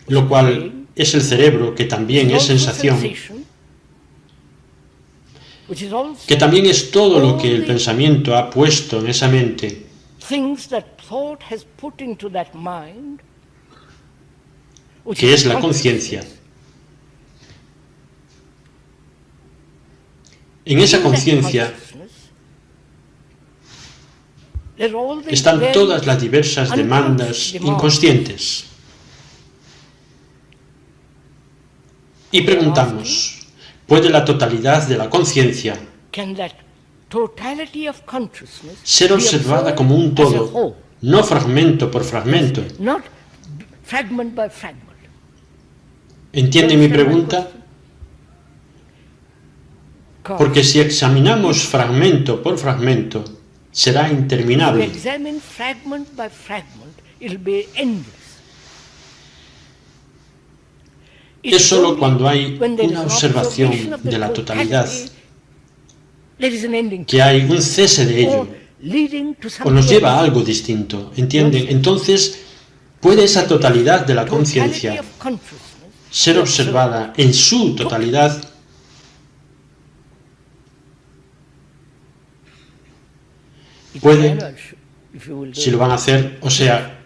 lo cual es el cerebro, que también es sensación, que también es todo lo que el pensamiento ha puesto en esa mente, que es la conciencia. En esa conciencia están todas las diversas demandas inconscientes. Y preguntamos, ¿puede la totalidad de la conciencia ser observada como un todo, no fragmento por fragmento? ¿Entiende mi pregunta? Porque si examinamos fragmento por fragmento, será interminable. Es solo cuando hay una observación de la totalidad que hay un cese de ello, o nos lleva a algo distinto, ¿entienden? Entonces, ¿puede esa totalidad de la conciencia ser observada en su totalidad? Puede, si lo van a hacer, o sea,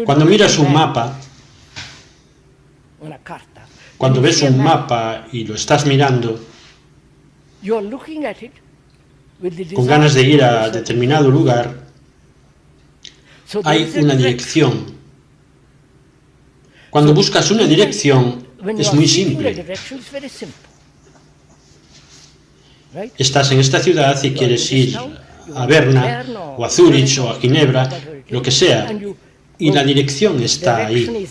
cuando miras un mapa, cuando ves un mapa y lo estás mirando con ganas de ir a determinado lugar, hay una dirección. Cuando buscas una dirección, es muy simple. Estás en esta ciudad y quieres ir a Berna, o a Zúrich, o a Ginebra, lo que sea, y la dirección está ahí.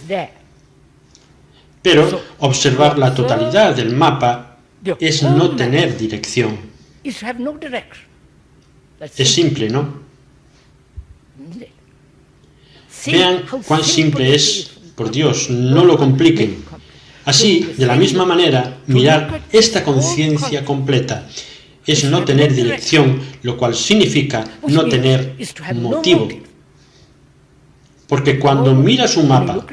Pero observar la totalidad del mapa es no tener dirección. Es simple, ¿no? Vean cuán simple es, por Dios, no lo compliquen. Así, de la misma manera, mirar esta conciencia completa es no tener dirección, lo cual significa no tener motivo. Porque cuando miras un mapa,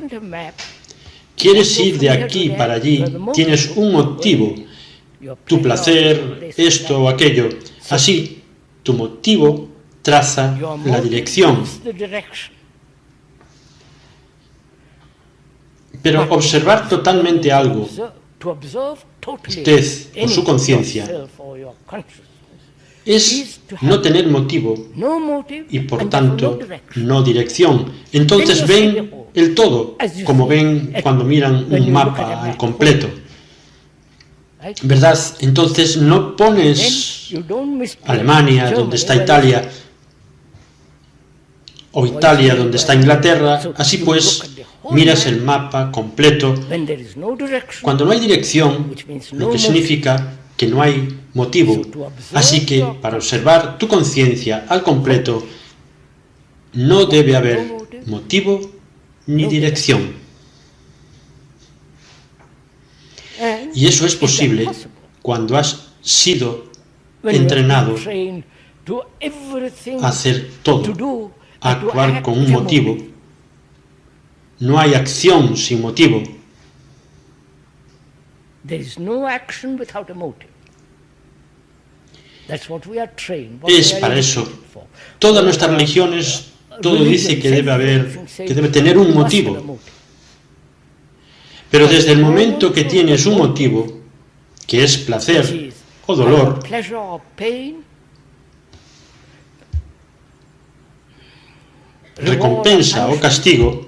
quieres ir de aquí para allí, tienes un motivo, tu placer, esto o aquello. Así, tu motivo traza la dirección. Pero observar totalmente algo, usted o su conciencia, es no tener motivo y por tanto no dirección. Entonces ven el todo, como ven cuando miran un mapa al completo. ¿Verdad? Entonces no pones Alemania donde está Italia o Italia donde está Inglaterra. Así pues, miras el mapa completo. Cuando no hay dirección, lo que significa que no hay motivo. Así que para observar tu conciencia al completo no debe haber motivo ni dirección. Y eso es posible cuando has sido entrenado a hacer todo, a actuar con un motivo. No hay acción sin motivo. Es para eso. Todas nuestras religiones, todo dice que debe tener un motivo. Pero desde el momento que tienes un motivo, que es placer o dolor, recompensa o castigo,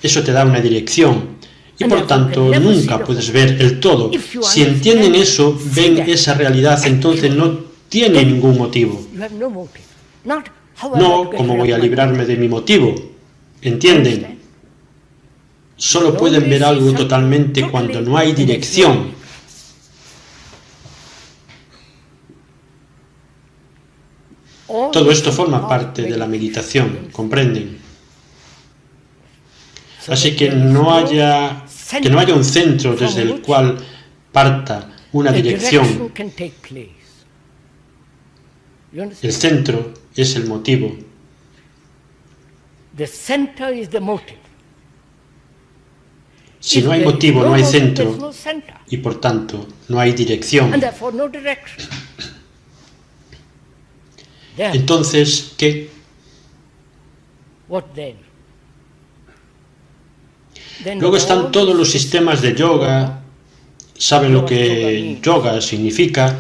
eso te da una dirección. Y por tanto nunca puedes ver el todo. Si entienden eso, ven esa realidad, entonces no tiene ningún motivo. No, ¿cómo voy a librarme de mi motivo? ¿Entienden? Solo pueden ver algo totalmente cuando no hay dirección. Todo esto forma parte de la meditación, ¿comprenden? Así que no haya un centro desde el cual parta una dirección. El centro es el motivo. Si no hay motivo, no hay centro, y por tanto no hay dirección. Entonces, ¿qué? Luego están todos los sistemas de yoga. ¿Saben lo que yoga significa?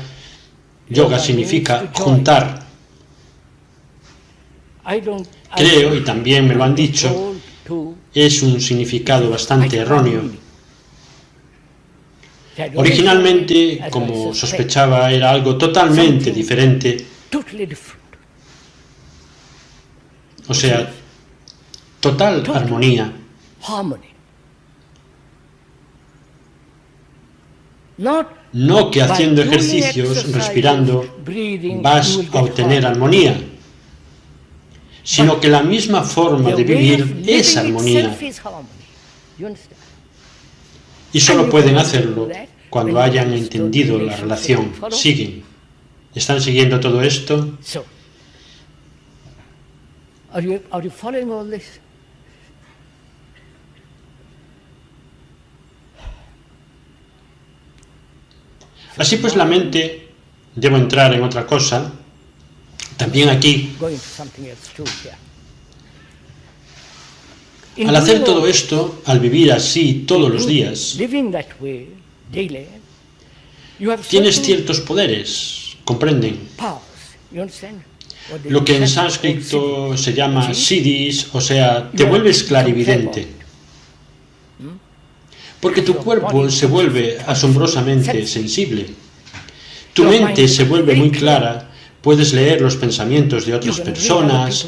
Yoga significa juntar. Creo, y también me lo han dicho, es un significado bastante erróneo. Originalmente, como sospechaba, era algo totalmente diferente, o sea, total armonía. No que haciendo ejercicios, respirando, vas a obtener armonía, sino que la misma forma de vivir es armonía. Y solo pueden hacerlo cuando hayan entendido la relación. Siguen. ¿Están siguiendo todo esto? Are you following all this? Así pues, la mente, debo entrar en otra cosa, también aquí. Al hacer todo esto, al vivir así todos los días, tienes ciertos poderes, ¿comprenden? Lo que en sánscrito se llama siddhis, o sea, te vuelves clarividente. Porque tu cuerpo se vuelve asombrosamente sensible. Tu mente se vuelve muy clara, puedes leer los pensamientos de otras personas,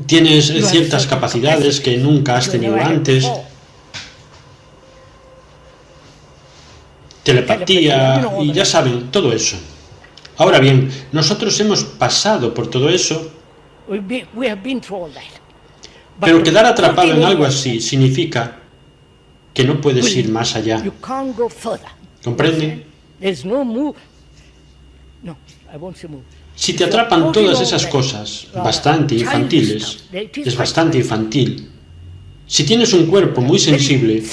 tienes ciertas capacidades que nunca has tenido antes, telepatía, y ya saben, todo eso. Ahora bien, nosotros hemos pasado por todo eso, pero quedar atrapado en algo así significa que no puedes ir más allá. ¿Comprenden? Si te atrapan todas esas cosas bastante infantiles, es bastante infantil. Si tienes un cuerpo muy sensible,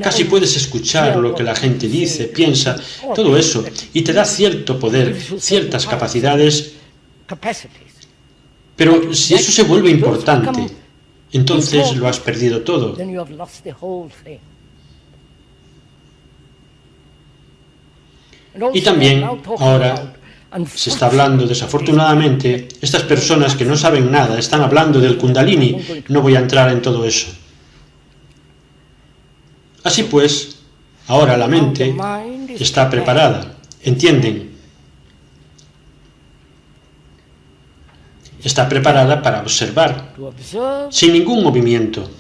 casi puedes escuchar lo que la gente dice, piensa, todo eso, y te da cierto poder, ciertas capacidades. Pero si eso se vuelve importante, entonces lo has perdido todo. Y también, ahora, se está hablando, desafortunadamente, estas personas que no saben nada, están hablando del Kundalini, no voy a entrar en todo eso. Así pues, ahora la mente está preparada, ¿entienden? Está preparada para observar, sin ningún movimiento.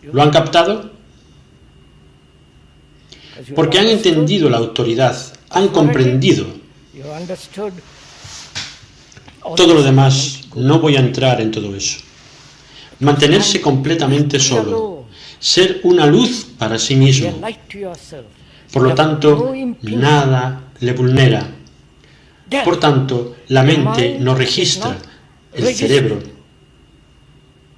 ¿Lo han captado? Porque han entendido la autoridad, han comprendido. Todo lo demás, no voy a entrar en todo eso. Mantenerse completamente solo, ser una luz para sí mismo. Por lo tanto, nada le vulnera. Por tanto, la mente no registra el cerebro,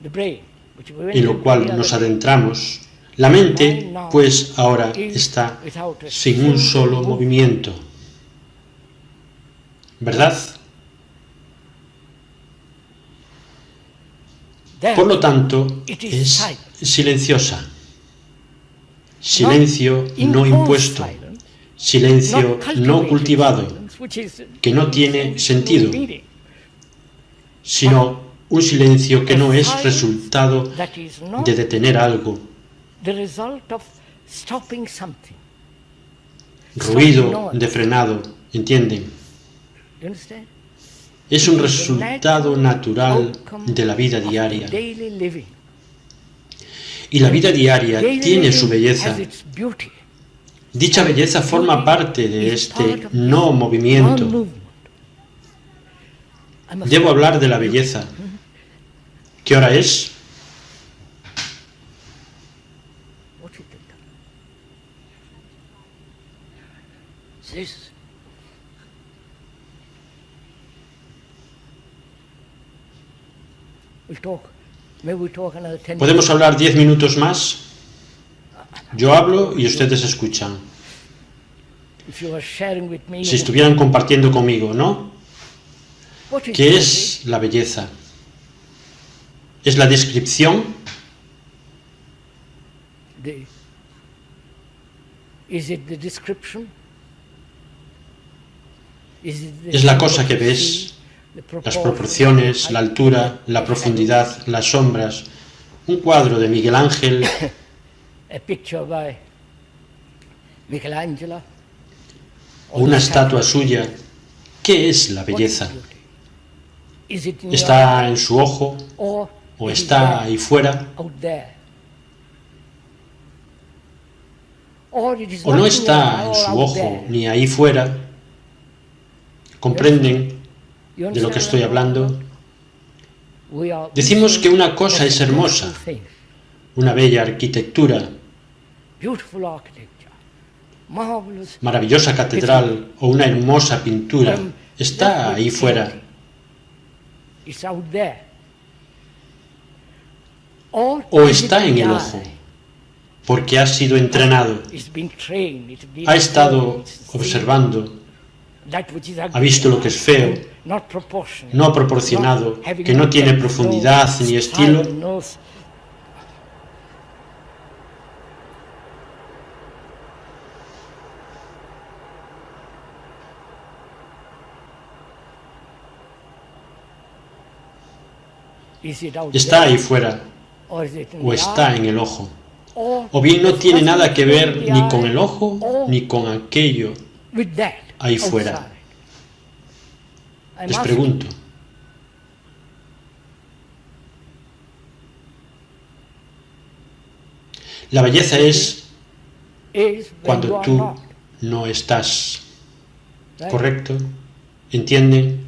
en lo cual nos adentramos. La mente, pues, ahora está sin un solo movimiento. ¿Verdad? Por lo tanto, es silenciosa. Silencio no impuesto. Silencio no cultivado, que no tiene sentido, sino un silencio que no es resultado de detener algo, ruido de frenado, ¿entienden? Es un resultado natural de la vida diaria. Y la vida diaria tiene su belleza. Dicha belleza forma parte de este no movimiento. Debo hablar de la belleza. ¿Qué hora es? ¿Podemos hablar 10 minutos más? Yo hablo y ustedes escuchan. Si estuvieran compartiendo conmigo, ¿no? ¿Qué es la belleza? ¿Es la descripción? ¿Es la cosa que ves? las proporciones, la altura, la profundidad, las sombras. Un cuadro de Miguel Ángel, o una estatua suya. ¿Qué es la belleza? ¿Está en su ojo o está ahí fuera? ¿O no está en su ojo ni ahí fuera? ¿Comprenden de lo que estoy hablando? Decimos que una cosa es hermosa, una bella arquitectura, maravillosa catedral o una hermosa pintura. Está ahí fuera. O está en el ojo, porque ha sido entrenado, ha estado observando, ha visto lo que es feo, no proporcionado, que no tiene profundidad ni estilo. Está ahí fuera, o está en el ojo. O bien no tiene nada que ver ni con el ojo, ni con aquello ahí fuera. Les pregunto, la belleza es cuando tú no estás, ¿correcto? ¿Entienden?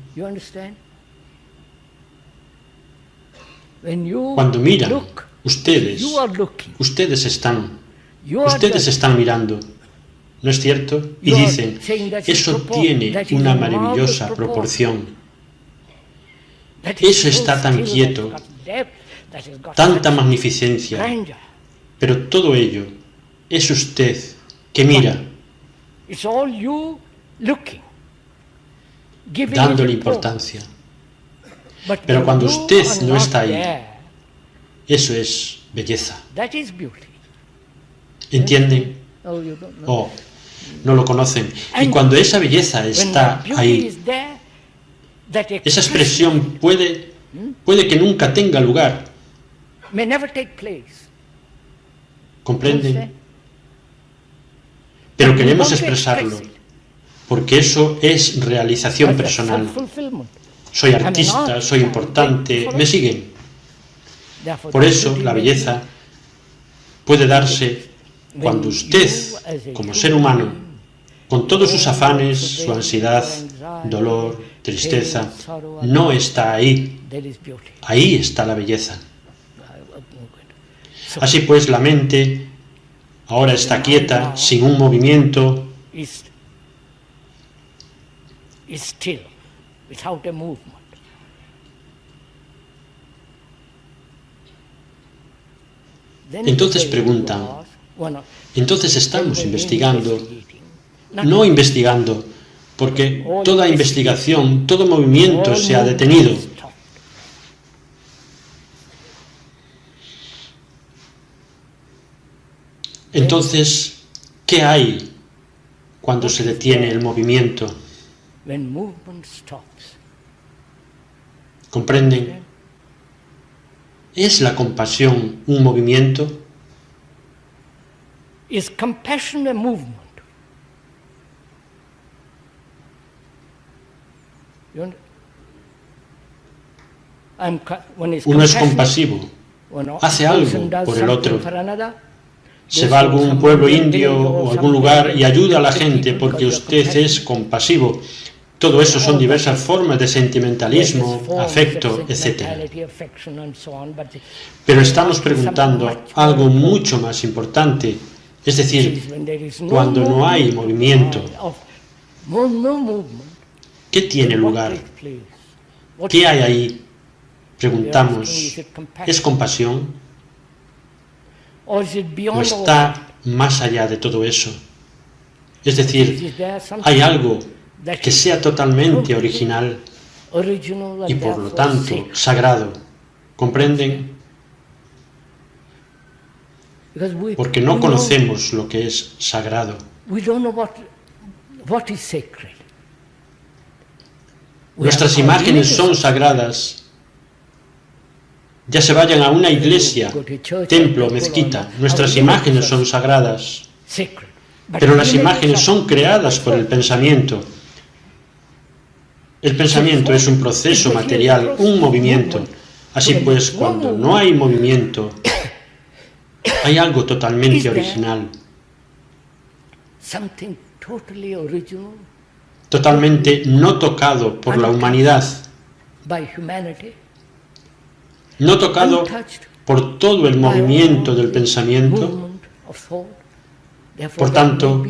Cuando miran, ustedes están mirando, ¿no es cierto? Y dicen, eso tiene una maravillosa proporción, eso está tan quieto, tanta magnificencia, pero todo ello es usted que mira, dándole importancia. Pero cuando usted no está ahí, eso es belleza. ¿Entienden? Oh, no lo conocen. Y cuando esa belleza está ahí, esa expresión puede que nunca tenga lugar. ¿Comprenden? Pero queremos expresarlo, porque eso es realización personal. Soy artista, soy importante, ¿me siguen? Por eso la belleza puede darse cuando usted, como ser humano, con todos sus afanes, su ansiedad, dolor, tristeza, no está ahí. Ahí está la belleza. Así pues, la mente ahora está quieta, sin un movimiento, Entonces preguntan, entonces estamos investigando, no investigando, porque toda investigación, todo movimiento se ha detenido. Entonces, ¿qué hay cuando se detiene el movimiento? ¿Comprenden? ¿Es la compasión un movimiento? Is compassion a movement? Uno es compasivo, hace algo por el otro. Se va a algún pueblo indio o algún lugar y ayuda a la gente porque usted es compasivo. Todo eso son diversas formas de sentimentalismo, afecto, etc. Pero estamos preguntando algo mucho más importante, es decir, cuando no hay movimiento, ¿qué tiene lugar? ¿Qué hay ahí? Preguntamos, ¿es compasión? ¿O está más allá de todo eso? Es decir, ¿hay algo que sea totalmente original y por lo tanto sagrado? ¿Comprenden? Porque no conocemos lo que es sagrado. nuestras imágenes son sagradas, ya se vayan a una iglesia, templo, mezquita, nuestras imágenes son sagradas, pero las imágenes son creadas por el pensamiento. El pensamiento es un proceso material, un movimiento. Así pues, cuando no hay movimiento, hay algo totalmente original, totalmente no tocado por la humanidad, no tocado por todo el movimiento del pensamiento. Por tanto,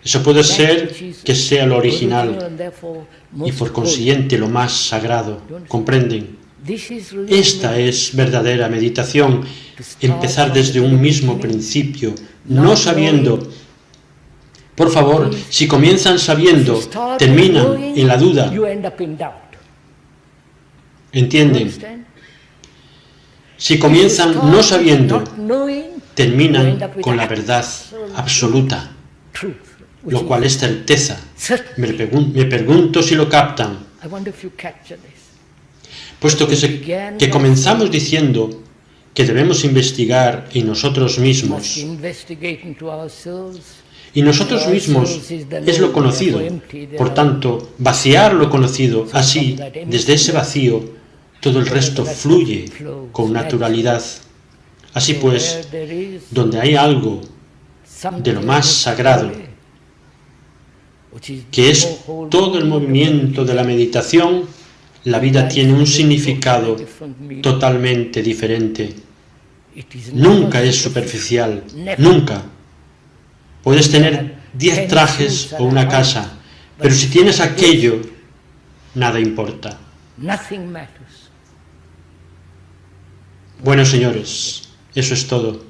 eso puede ser que sea lo original y por consiguiente lo más sagrado. ¿Comprenden? Esta es verdadera meditación, empezar desde un mismo principio, no sabiendo. Por favor, si comienzan sabiendo, terminan en la duda. ¿Entienden? Si comienzan no sabiendo, terminan con la verdad absoluta, lo cual es certeza. Me pregunto si lo captan. Puesto que comenzamos diciendo que debemos investigar en nosotros mismos, y nosotros mismos es lo conocido, por tanto, vaciar lo conocido, así, desde ese vacío, todo el resto fluye con naturalidad. Así pues, donde hay algo de lo más sagrado, que es todo el movimiento de la meditación, la vida tiene un significado totalmente diferente. Nunca es superficial, nunca. Puedes tener 10 trajes o una casa, pero si tienes aquello, nada importa. Bueno, señores, eso es todo.